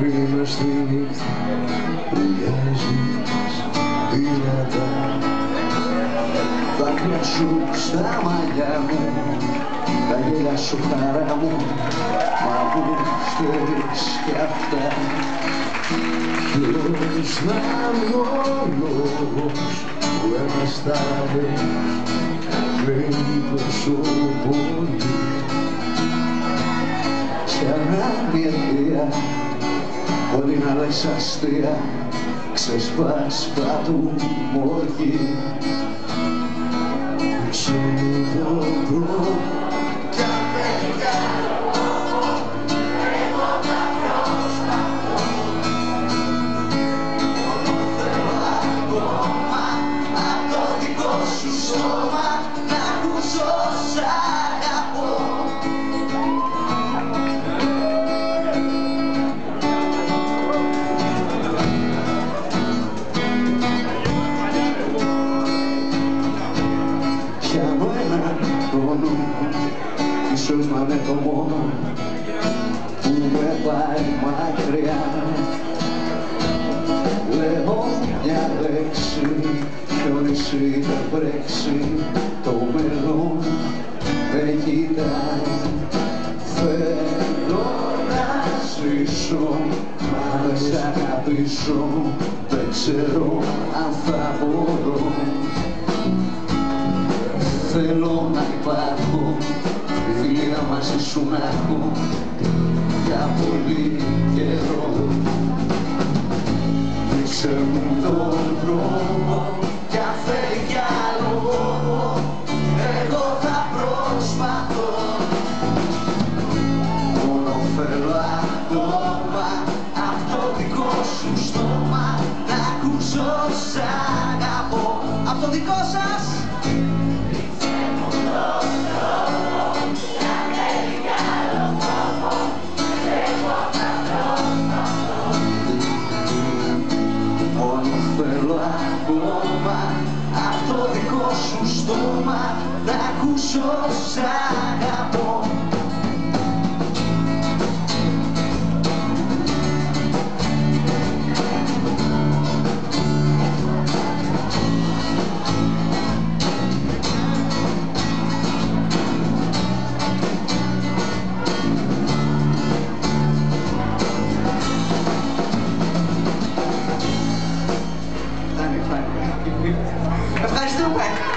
Είμαι στη νύχτα που βγάζεις δυνατά, δάκρυα σου στα μαλλιά μου, τα γέλια σου χαρά μου, μα μου φταίς κι αυτά. Ποιος να είναι ο λόγος που εμεστάνεις πριν τόσο πολύ, κι αν είναι αιτία ότι είναι άλλες αστεία ξεσπάσπα του μορφή. Ψώνει τον δρόμο κι αν δεν κάνω εγώ θα προσπαθώ, μόνο θέλω ακόμα απ' το δικό σου σώμα να ακούσω σ' αγαπώ. Πιάνω έναν χρόνο, ίσως να είναι το μόνο που με πάει μακριά. Λέω μια λέξη κι ο νησί θα βρέξει, το μέλλον δεν κοιτάει. Θέλω να ζήσω, μα δεν σ' αγαπήσω, δεν ξέρω αν θα μπορώ. Θέλω να υπάρχω, φιλία μαζί σου να έχω για πολύ καιρό. Δείξε μου τον δρόμο κι αν θέλει κι άλλο εγώ θα προσπαθώ, μόνο θέλω ακόμα απ' το δικό σου στόμα να ακούσω σ' αγαπώ. Απ' το δικό σας θέλω ακόμα απ' το δικό σου στόμα να ακούσω σ' αγαπώ. Ευχαριστούμε.